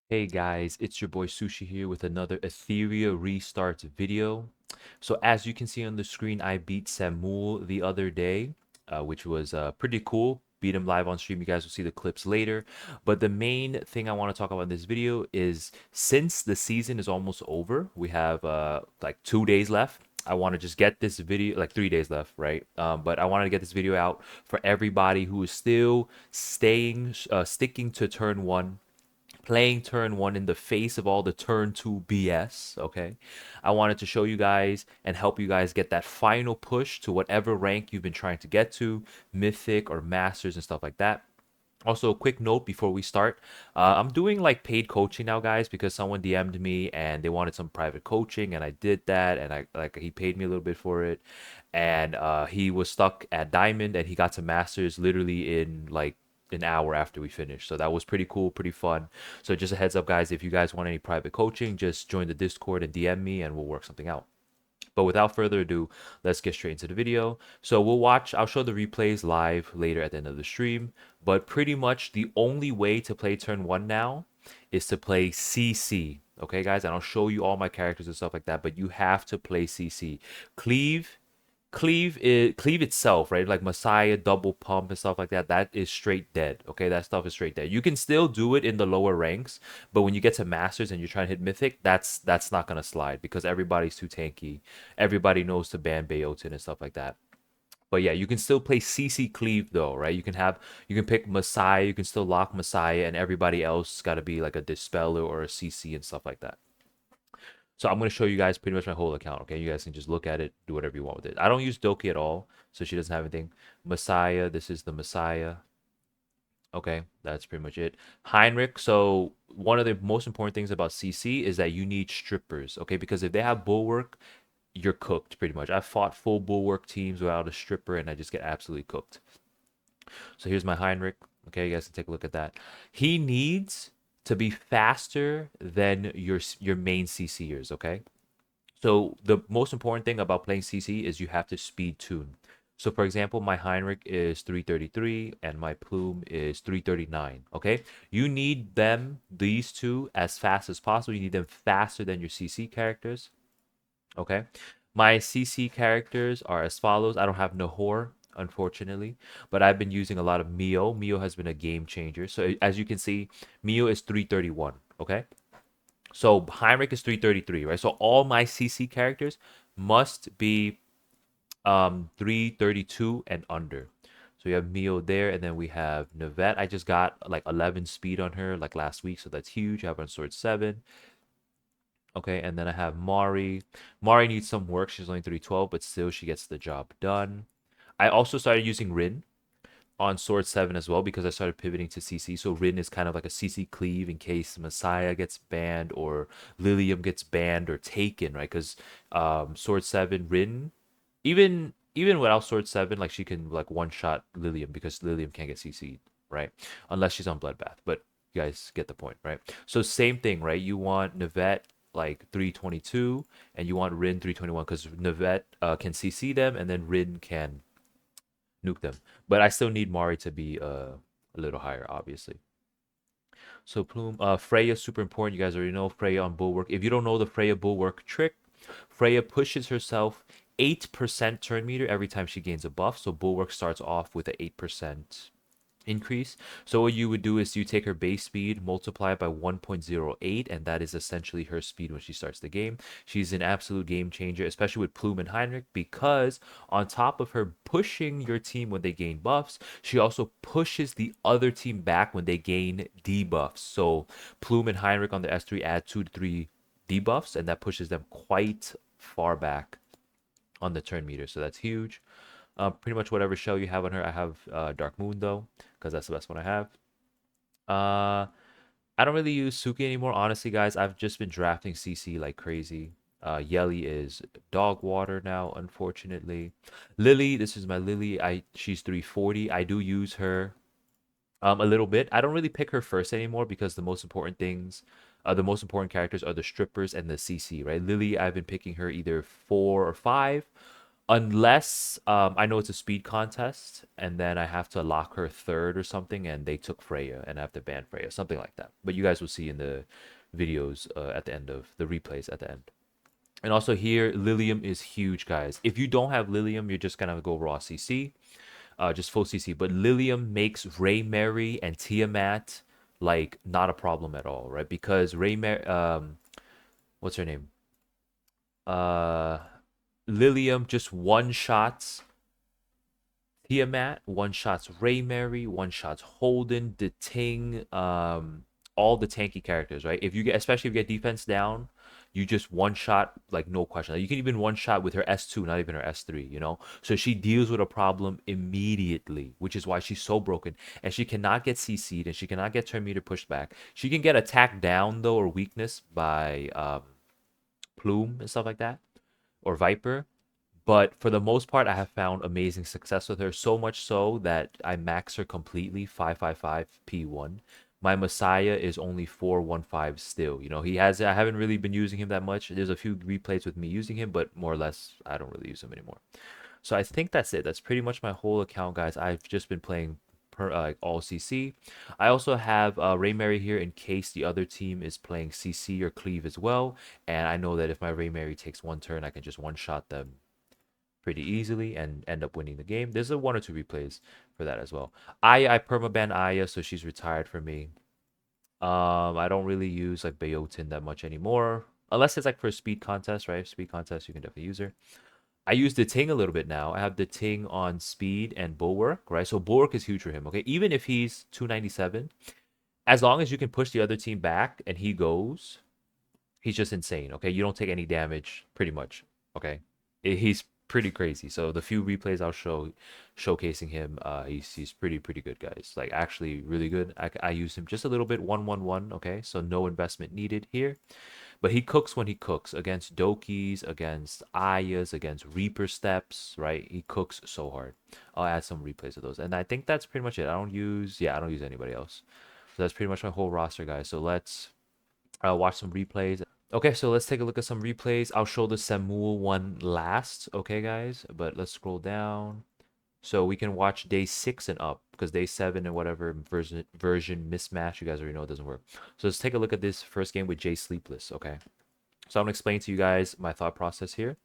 Hey guys, it's your boy Sushi here with another Etheria restart video. So as you can see on the screen, I beat Samul the other day, which was pretty cool. Beat him live on stream. You guys will see the clips later. But the main thing I want to talk about in this video is since the season is almost over, we have like 2 days left. I want to just get this video, like 3 days left, right? But I wanted to get this video out for everybody who is still sticking to turn one, playing turn one in the face of all the turn two BS. Okay. I wanted to show you guys and help you guys get that final push to whatever rank you've been trying to get to, mythic or masters and stuff like that. Also, a quick note before we start. I'm doing like paid coaching now, guys, because someone DM'd me and they wanted some private coaching, and I did that, and he paid me a little bit for it, and he was stuck at diamond, and he got to masters literally in like an hour after we finished. So that was pretty cool, pretty fun. So just a heads up, guys, if you guys want any private coaching, just join the Discord and DM me, and we'll work something out. But without further ado, let's get straight into the video. So I'll show the replays live later at the end of the stream. But pretty much the only way to play turn one now is to play CC. Okay, guys, and I'll show you all my characters and stuff like that, but you have to play CC. Cleave Cleave itself, right? Like Messiah, double pump and stuff like that. That is straight dead. Okay, that stuff is straight dead. You can still do it in the lower ranks, but when you get to masters and you're trying to hit mythic, that's not gonna slide because everybody's too tanky. Everybody knows to ban Bayotin and stuff like that. But yeah, you can still play CC Cleave though, right? You can pick Messiah, you can still lock Messiah, and everybody else got to be like a Dispeller or a CC and stuff like that. So I'm going to show you guys pretty much my whole account, okay? You guys can just look at it, do whatever you want with it. I don't use Doki at all, so she doesn't have anything. Messiah, this is the Messiah. Okay, that's pretty much it. Heinrich, so one of the most important things about CC is that you need strippers, okay? Because if they have Bulwark, you're cooked pretty much. I've fought full Bulwark teams without a stripper, and I just get absolutely cooked. So here's my Heinrich. Okay, you guys can take a look at that. He needs to be faster than your main CCers, okay? So the most important thing about playing CC is you have to speed tune. So for example, my Heinrich is 333 and my Plume is 339. Okay. You need these two, as fast as possible. You need them faster than your CC characters. Okay. My CC characters are as follows. I don't have Nahor, unfortunately, but I've been using a lot of Mio. Mio has been a game changer. So as you can see, Mio is 331. Okay. So Heinrich is 333, right? So all my CC characters must be 332 and under. So you have Mio there, and then we have Navette. I just got like 11 speed on her like last week, so that's huge. I have on sword 7. Okay, and then I have Mari. Mari needs some work. She's only 312, but still she gets the job done. I also started using Rin on Sword 7 as well because I started pivoting to CC. So Rin is kind of like a CC cleave in case Messiah gets banned or Lilium gets banned or taken, right? Because Sword 7, Rin, even without Sword 7, like she can like one shot Lilium because Lilium can't get CC'd, right? Unless she's on Bloodbath. But you guys get the point, right? So same thing, right? You want Navette like 322 and you want Rin 321 because Navette can CC them and then Rin can nuke them. But I still need Mari to be a little higher, obviously. So Plume, Freya super important. You guys already know Freya on Bulwark. If you don't know the Freya Bulwark trick, Freya pushes herself 8% turn meter every time she gains a buff. So Bulwark starts off with an 8% increase. So what you would do is you take her base speed, multiply it by 1.08, and that is essentially her speed when she starts the game. She's an absolute game changer, especially with Plume and Heinrich, because on top of her pushing your team when they gain buffs, she also pushes the other team back when they gain debuffs. So Plume and Heinrich on the S3 add 2 to 3 debuffs, and that pushes them quite far back on the turn meter. So that's huge. Pretty much whatever shell you have on her. I have Dark Moon though, because that's the best one I have. Uh, I don't really use Suki anymore, honestly, guys. I've just been drafting CC like crazy. Yelly is dog water now, unfortunately. Lily, this is my Lily. She's 340. I do use her a little bit. I don't really pick her first anymore because the most important characters are the strippers and the CC, right? Lily, I've been picking her either 4 or 5. Unless I know it's a speed contest, and then I have to lock her third or something, and they took Freya, and I have to ban Freya, something like that. But you guys will see in the videos at the end of the replays at the end. And also here, Lilium is huge, guys. If you don't have Lilium, you're just gonna go raw CC, just full CC. But Lilium makes Ray Mary and Tiamat like not a problem at all, right? Because Ray Mary, what's her name? Uh, Lilium just one shots Tiamat, one shots Ray Mary, one shots Holden, the Ting, all the tanky characters, right? If you get, especially if you get defense down, you just one shot, like no question. Like, you can even one shot with her S2, not even her S3, you know? So she deals with a problem immediately, which is why she's so broken. And she cannot get CC'd, and she cannot get turn meter pushed back. She can get attacked down, though, or weakness by Plume and stuff like that, or Viper. But for the most part, I have found amazing success with her. So much so that I max her completely 555 P1. My Messiah is only 415 still. You know, I haven't really been using him that much. There's a few replays with me using him, but more or less, I don't really use him anymore. So I think that's it. That's pretty much my whole account, guys. I've just been playing like all CC. I also have Ray Mary here in case the other team is playing CC or Cleave as well. And I know that if my Ray Mary takes one turn, I can just one shot them pretty easily and end up winning the game. There's a one or two replays for that as well. I permaban Aya, so she's retired for me. I don't really use like Bayotin that much anymore. Unless it's like for a speed contest, right? Speed contest, you can definitely use her. I use the Ting a little bit now. I have the Ting on speed and bulwark, right? So bulwark is huge for him, okay? Even if he's 297, as long as you can push the other team back and he goes, he's just insane, okay? You don't take any damage, pretty much, okay? He's pretty crazy. So the few replays I'll show showcasing him, he's pretty good, guys. Like actually really good. I use him just a little bit, 111, okay? So no investment needed here. But he cooks when he cooks against Dokis, against Ayas, against Reaper Steps, right? He cooks so hard. I'll add some replays of those. And I think that's pretty much it. I don't use anybody else. So that's pretty much my whole roster, guys. So let's watch some replays. Okay, so let's take a look at some replays. I'll show the Samuel one last, okay, guys? But let's scroll down. So we can watch day 6 and up, because day 7 and whatever version mismatch, you guys already know it doesn't work. So let's take a look at this first game with Jay Sleepless, okay? So I'm gonna explain to you guys my thought process here.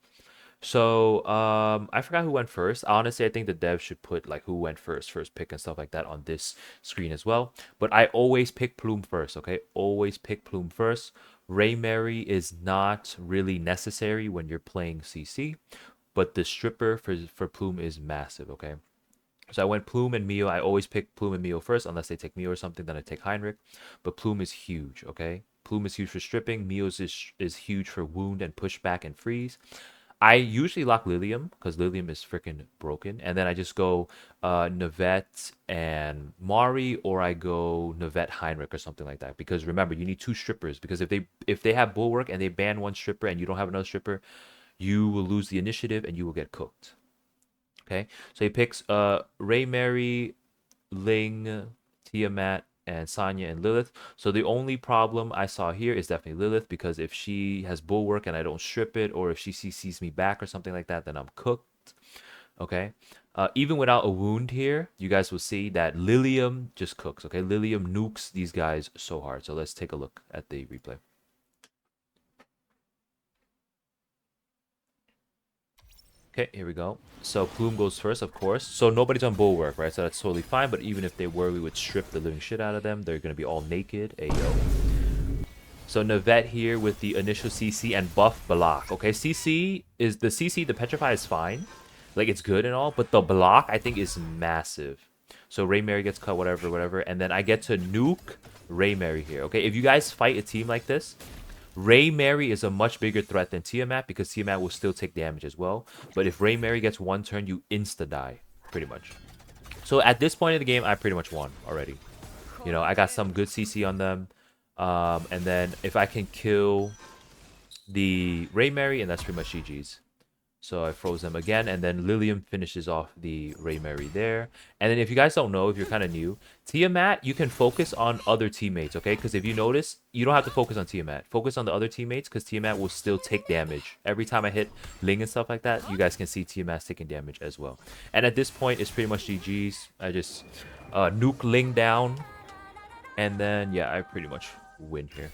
So I forgot who went first. Honestly, I think the devs should put like who went first pick and stuff like that on this screen as well. But I always pick Plume first, okay? Always pick Plume first. Ray Mary is not really necessary when you're playing CC, but the stripper for Plume is massive, okay? So I went Plume and Mio. I always pick Plume and Mio first, unless they take Mio or something, then I take Heinrich. But Plume is huge, okay? Plume is huge for stripping. Mio's is huge for wound and pushback and freeze. I usually lock Lilium because Lilium is freaking broken, and then I just go Navette and Mari, or I go Navette Heinrich or something like that. Because remember, you need two strippers. Because if they have Bulwark and they ban one stripper and you don't have another stripper, you will lose the initiative and you will get cooked. Okay, so he picks Ray Mary, Ling, Tiamat, and Sonya and Lilith. So the only problem I saw here is definitely Lilith, because if she has Bulwark and I don't strip it, or if she CCs me back or something like that, then I'm cooked. Okay. Even without a wound here, you guys will see that Lilium just cooks. Okay, Lilium nukes these guys so hard. So let's take a look at the replay. Okay, here we go. So Plume goes first, of course. So nobody's on Bulwark, right? So that's totally fine. But even if they were, we would strip the living shit out of them. They're going to be all naked. Ayo. So Navette here with the initial CC and buff block. Okay, the CC, the Petrify is fine. Like, it's good and all. But the block, I think, is massive. So Ray Mary gets cut, whatever. And then I get to nuke Ray Mary here. Okay, if you guys fight a team like this, Ray Mary is a much bigger threat than Tiamat, because Tiamat will still take damage as well. But if Ray Mary gets one turn, you insta-die, pretty much. So at this point in the game, I pretty much won already. You know, I got some good CC on them. And then if I can kill the Ray Mary, and that's pretty much GG's. So I froze them again, and then Lilium finishes off the Ray Mary there. And then if you guys don't know, if you're kind of new, Tiamat, you can focus on other teammates, okay? Because if you notice, you don't have to focus on Tiamat. Focus on the other teammates, because Tiamat will still take damage. Every time I hit Ling and stuff like that, you guys can see Tiamat's taking damage as well. And at this point, it's pretty much GG's. I just nuke Ling down, and then, yeah, I pretty much win here.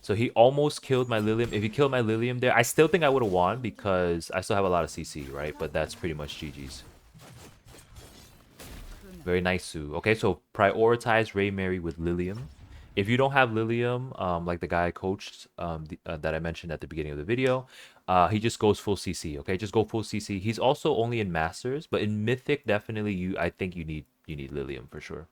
So he almost killed my Lilium. If he killed my Lilium there, I still think I would have won because I still have a lot of CC, right? But that's pretty much GG's. Very nice, Sue. Okay, so prioritize Ray Mary with Lilium. If you don't have Lilium, like the guy I coached that I mentioned at the beginning of the video, he just goes full CC, okay? Just go full CC. He's also only in Masters, but in Mythic, definitely I think you need Lilium for sure.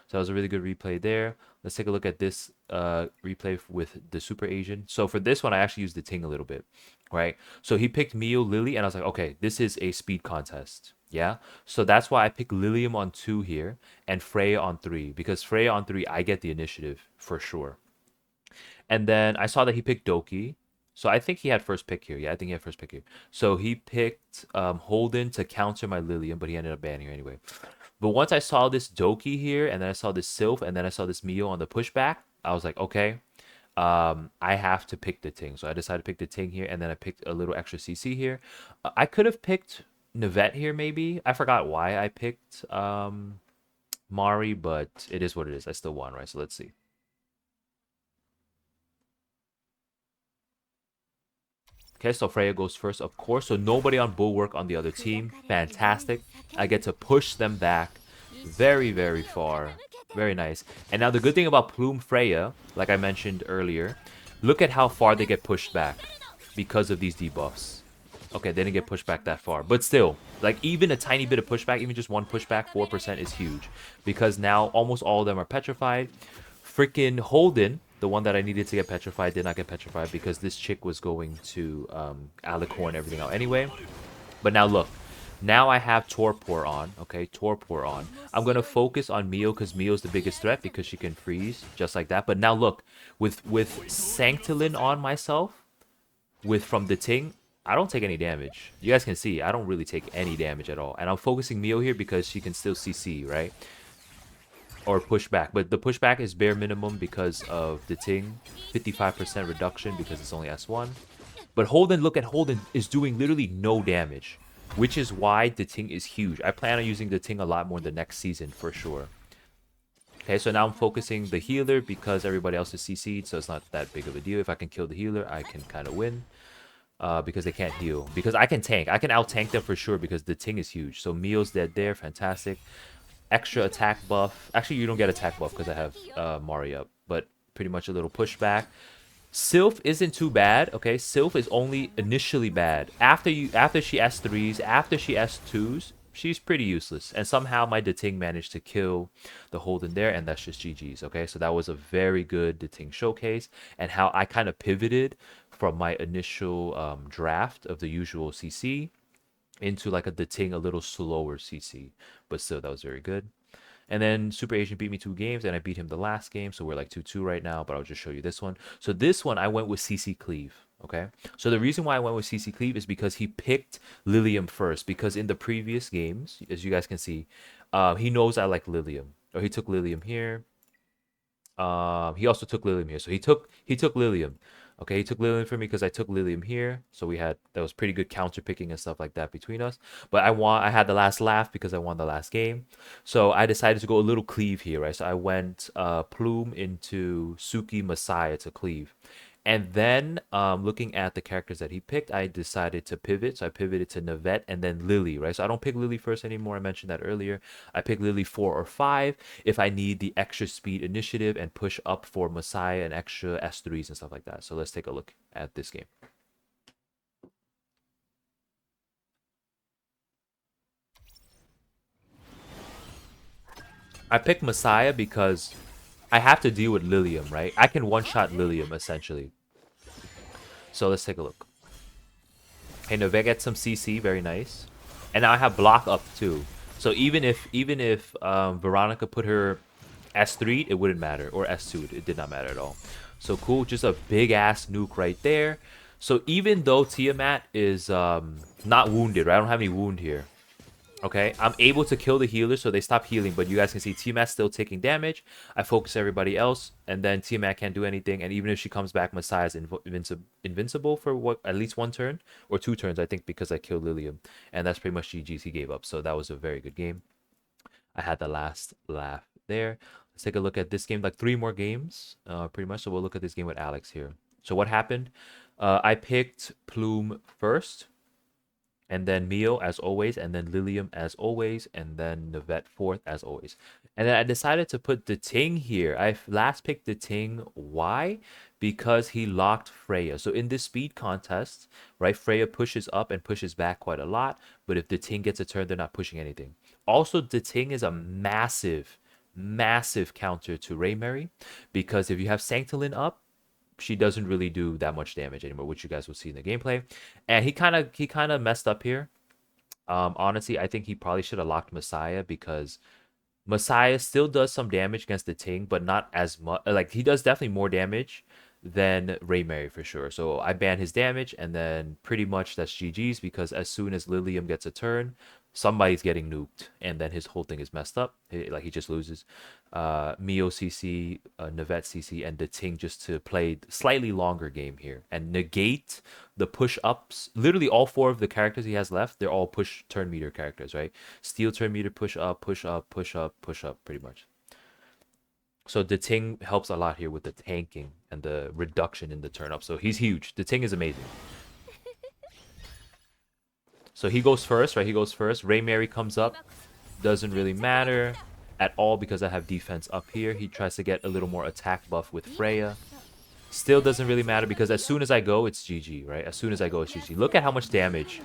So that was a really good replay there. Let's take a look at this replay with the Super Asian. So for this one, I actually used the Ting a little bit, right? So he picked Mio, Lily, and I was like, okay, this is a speed contest. Yeah, so that's why I picked Lilium on 2 here and Freya on 3, because Freya on 3, I get the initiative for sure. And then I saw that he picked Doki, so I think he had first pick here. Yeah, I think he had first pick here. So he picked Holden to counter my Lilium, but he ended up banning her anyway. But once I saw this Doki here, and then I saw this Sylph, and then I saw this Mio on the pushback, I was like, okay, I have to pick the Ting. So I decided to pick the Ting here, and then I picked a little extra CC here. I could have picked Navette here, maybe. I forgot why I picked Mari, but it is what it is. I still won, right? So let's see. Okay, so Freya goes first, of course. So nobody on Bulwark on the other team. Fantastic. I get to push them back very, very far. Very nice. And now the good thing about Plume Freya, like I mentioned earlier, look at how far they get pushed back because of these debuffs. Okay, they didn't get pushed back that far. But still, like even a tiny bit of pushback, even just one pushback, 4% is huge. Because now almost all of them are petrified. Freaking Holden, the one that I needed to get petrified, did not get petrified because this chick was going to Alicorn everything out anyway. But now look, now I have Torpor on, okay, Torpor on. I'm going to focus on Mio because Mio's the biggest threat because she can freeze just like that. But now look, with Sanctilin on myself, from the Ting, I don't take any damage. You guys can see, I don't really take any damage at all. And I'm focusing Mio here because she can still CC, right? Or pushback, but the pushback is bare minimum because of the Ting, 55% reduction because it's only S1. But Holden, look at Holden, is doing literally no damage, which is why the Ting is huge. I plan on using the Ting a lot more the next season for sure. Okay, so now I'm focusing the healer because everybody else is CC'd, so it's not that big of a deal. If I can kill the healer, I can kind of win. Because they can't heal. Because I can tank. I can out-tank them for sure because the Ting is huge. So Mio's dead there, fantastic. Extra attack buff. Actually, you don't get attack buff because I have Mari up. But pretty much a little pushback. Sylph isn't too bad, okay? Sylph is only initially bad. After she S3s, after she S2s, she's pretty useless. And somehow my Ting managed to kill the Holden there, and that's just GG's, okay? So that was a very good Ting showcase. And how I kind of pivoted from my initial draft of the usual CC into like the Ting a little slower CC. But still, that was very good. And then Super Asian beat me 2 games, and I beat him the last game. So we're like 2-2 right now, but I'll just show you this one. So this one, I went with CC Cleave, okay? So the reason why I went with CC Cleave is because he picked Lilium first. Because in the previous games, as you guys can see, he knows I like Lilium. Or he took Lilium here. He also took Lilium here. So he took Lilium. Okay, he took Lilium for me because I took Lilium here. So that was pretty good counter picking and stuff like that between us. But I had the last laugh because I won the last game. So I decided to go a little cleave here, right? So I went Plume into Suki Messiah to cleave. And then looking at the characters that he picked, I decided to pivot. So I pivoted to Navette and then Lily, right? So I don't pick Lily first anymore. I mentioned that earlier. I pick Lily 4 or 5 if I need the extra speed initiative and push up for Messiah and extra S3s and stuff like that. So let's take a look at this game. I picked Messiah because I have to deal with Lilium, right? I can one-shot Lilium, essentially. So let's take a look. Okay, Navette gets some CC, very nice. And now I have block up, too. So even if Veronica put her S3, it wouldn't matter. Or S2, it did not matter at all. So cool, just a big-ass nuke right there. So even though Tiamat is not wounded, right? I don't have any wound here. Okay, I'm able to kill the healers, so they stop healing. But you guys can see Tiamat's still taking damage. I focus everybody else, and then Tiamat can't do anything. And even if she comes back, Messiah's invincible for what, at least one turn or two turns, I think, because I killed Lilium, and that's pretty much GG's. He gave up, so that was a very good game. I had the last laugh there. Let's take a look at this game. Like 3 more games, pretty much. So we'll look at this game with Alex here. So what happened? I picked Plume first, and then Mio as always, and then Lilium as always, and then Navette fourth as always. And then I decided to put the Ting here. I last picked the Ting. Why? Because he locked Freya. So in this speed contest, right, Freya pushes up and pushes back quite a lot. But if the Ting gets a turn, they're not pushing anything. Also, the Ting is a massive, massive counter to Raymary, because if you have Sanctolin up, she doesn't really do that much damage anymore, which you guys will see in the gameplay. And he kind of messed up here. Honestly, I think he probably should have locked Messiah, because Messiah still does some damage against the Ting, but not as much. Like, he does definitely more damage than Raymary for sure. So I ban his damage, and then pretty much that's GG's, because as soon as Lilium gets a turn, somebody's getting nuked, and then his whole thing is messed up. He just loses. Mio CC, Navette CC, and the Ting just to play slightly longer game here and negate the push ups. Literally all 4 of the characters he has left, they're all push turn meter characters, right? Steel turn meter, push up, push up, push up, push up, pretty much. So the Ting helps a lot here with the tanking and the reduction in the turn up. So he's huge. The Ting is amazing. So he goes first, right? He goes first. Raymary comes up. Doesn't really matter at all because I have defense up here. He tries to get a little more attack buff with Freya. Still doesn't really matter because as soon as I go, it's GG, right? As soon as I go, it's GG. Look at how much damage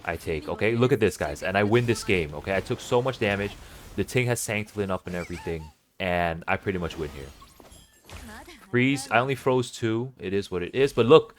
I take, okay? Look at this, guys. And I win this game, okay? I took so much damage. The Ting has Sanctolin up and everything. And I pretty much win here. Freeze. I only froze 2. It is what it is. But look,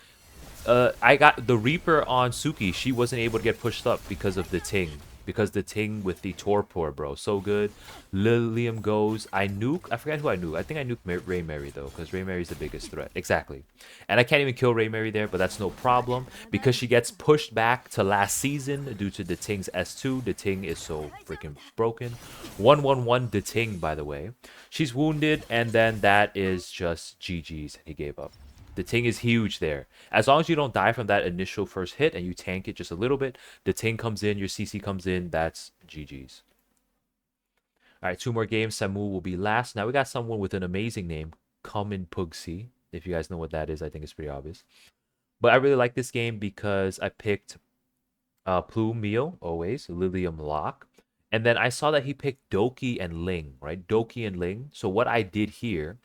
I got the Reaper on Suki. She wasn't able to get pushed up because of the Ting. Because the Ting with the Torpor, bro. So good. Lilium goes. I nuke. I forgot who I nuke. I think I nuked Raymary, though. Because Raymary's the biggest threat. Exactly. And I can't even kill Raymary there. But that's no problem. Because she gets pushed back to last season due to the Ting's S2. The Ting is so freaking broken. 1-1-1 the Ting, by the way. She's wounded. And then that is just GG's. He gave up. The Ting is huge there. As long as you don't die from that initial first hit and you tank it just a little bit, the Ting comes in, your CC comes in, that's GG's. All right, 2 more games. Samu will be last. Now we got someone with an amazing name, Common Pugsy. If you guys know what that is, I think it's pretty obvious. But I really like this game because I picked Plume Mio, always, Lilium Lock. And then I saw that he picked Doki and Ling, right? Doki and Ling. So what I did here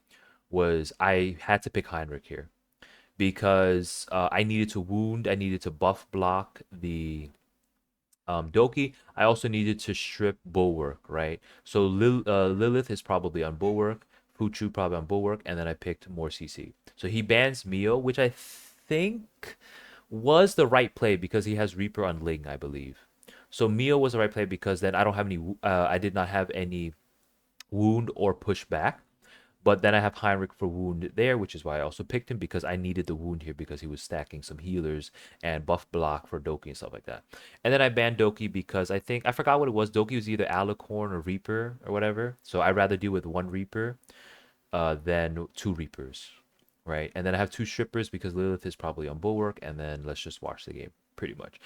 was I had to pick Heinrich here, because I needed to wound, I needed to buff block the Doki. I also needed to strip Bulwark, right? So Lilith is probably on Bulwark, Fuchu probably on Bulwark, and then I picked more CC. So he bans Mio, which I think was the right play because he has Reaper on Ling, I believe. So Mio was the right play because then I don't have any, I did not have any wound or pushback. But then I have Heinrich for wound there, which is why I also picked him, because I needed the wound here because he was stacking some healers and buff block for Doki and stuff like that. And then I banned Doki because I think, I forgot what it was. Doki was either Alicorn or Reaper or whatever. So I'd rather deal with 1 Reaper than 2 Reapers, right? And then I have 2 Strippers because Lilith is probably on Bulwark. And then let's just watch the game, pretty much.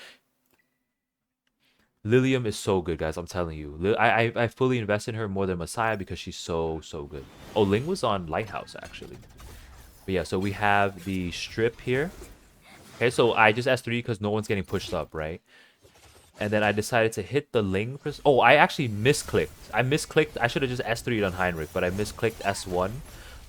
Lilium is so good, guys. I'm telling you. I fully invest in her more than Messiah because she's so good. Oh, Ling was on Lighthouse, actually. But yeah, so we have the strip here. Okay, so I just S3 because no one's getting pushed up, right? And then I decided to hit the Ling. Oh, I actually misclicked. I should have just S3'd on Heinrich, but I misclicked S1.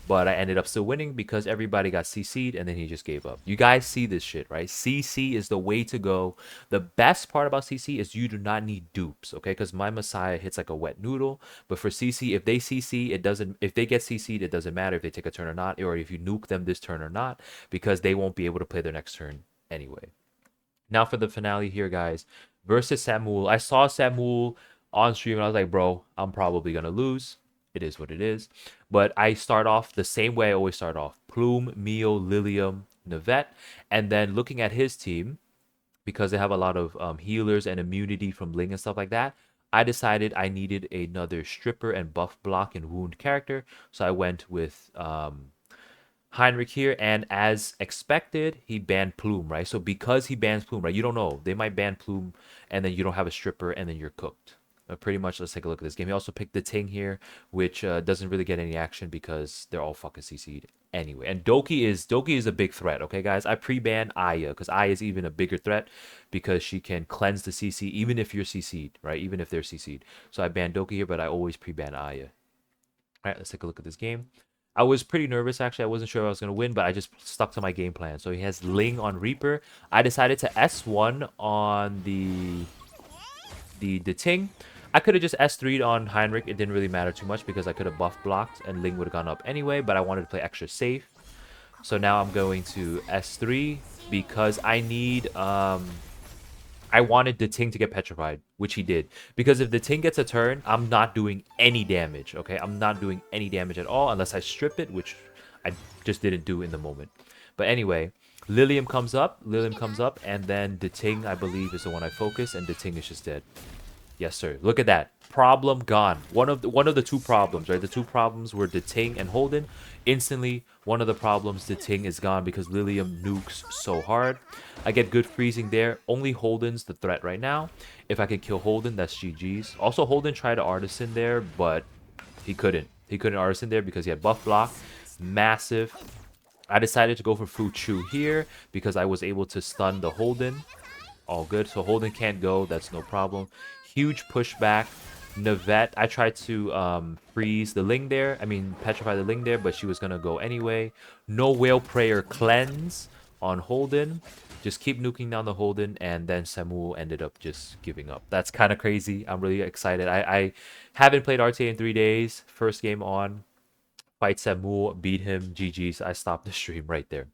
But I ended up still winning because everybody got CC'd and then he just gave up. You guys see this shit, right? CC is the way to go. The best part about CC is you do not need dupes, okay? Because my Messiah hits like a wet noodle. But for CC, if they CC, it doesn't, if they get CC'd, it doesn't matter if they take a turn or not, or if you nuke them this turn or not, because they won't be able to play their next turn anyway. Now for the finale here, guys. Versus Samuel. I saw Samuel on stream and I was like, bro, I'm probably going to lose. It is what it is. But I start off the same way I always start off. Plume, Mio, Lilium, Navette. And then looking at his team, because they have a lot of healers and immunity from Ling and stuff like that, I decided I needed another stripper and buff block and wound character. So I went with Heinrich here, and as expected, he banned Plume, right? So because he bans Plume, right, you don't know. They might ban Plume, and then you don't have a stripper, and then you're cooked. Pretty much, let's take a look at this game. He also picked the Ting here, which doesn't really get any action because they're all fucking CC'd anyway. And Doki is a big threat, okay, guys? I pre-ban Aya, because Aya is even a bigger threat because she can cleanse the CC even if you're CC'd, right? Even if they're CC'd. So I ban Doki here, but I always pre-ban Aya. All right, let's take a look at this game. I was pretty nervous, actually. I wasn't sure if I was going to win, but I just stuck to my game plan. So he has Ling on Reaper. I decided to S1 on the Ting. I could have just S3'd on Heinrich. It didn't really matter too much because I could have buff blocked and Ling would have gone up anyway, but I wanted to play extra safe. So now I'm going to S3 because I need I wanted the Ting to get petrified, which he did. Because if the Ting gets a turn, I'm not doing any damage, okay? I'm not doing any damage at all unless I strip it, which I just didn't do in the moment. But anyway, Lilium comes up, and then the Ting, I believe, is the one I focus, and the Ting is just dead. Yes, sir. Look at that. Problem gone. One of the two problems, right? The two problems were the Ting and Holden. Instantly, one of the problems, the Ting is gone because Lilium nukes so hard. I get good freezing there. Only Holden's the threat right now. If I can kill Holden, that's GG's. Also, Holden tried to Artisan there, but he couldn't. He couldn't Artisan there because he had buff block. Massive. I decided to go for Fu Chu here because I was able to stun the Holden. All good. So Holden can't go. That's no problem. Huge pushback. Navette, I tried to freeze the Ling there. I mean, petrify the Ling there, but she was going to go anyway. No Whale Prayer cleanse on Holden. Just keep nuking down the Holden, and then Samuel ended up just giving up. That's kind of crazy. I'm really excited. I haven't played RTA in 3 days. First game on. Fight Samuel, beat him. GG's. I stopped the stream right there.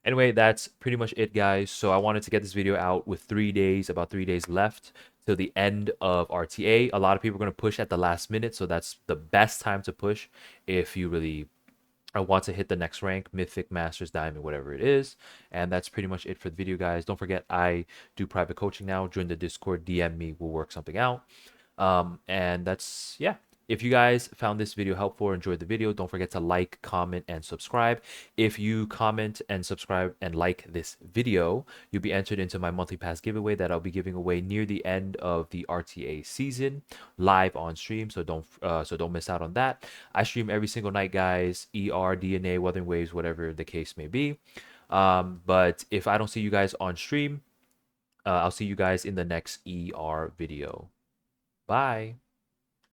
Anyway, that's pretty much it, guys. So I wanted to get this video out with 3 days, about 3 days left till the end of RTA. A lot of people are going to push at the last minute, so that's the best time to push if you really want to hit the next rank, Mythic, Masters, Diamond, whatever it is. And that's pretty much it for the video, guys. Don't forget, I do private coaching now. Join the Discord, DM me, we'll work something out. And that's, yeah. If you guys found this video helpful or enjoyed the video, don't forget to like, comment, and subscribe. If you comment and subscribe and like this video, you'll be entered into my monthly pass giveaway that I'll be giving away near the end of the RTA season, live on stream. So don't miss out on that. I stream every single night, guys. ER, DNA, Wuthering Waves, whatever the case may be. But if I don't see you guys on stream, I'll see you guys in the next ER video. Bye.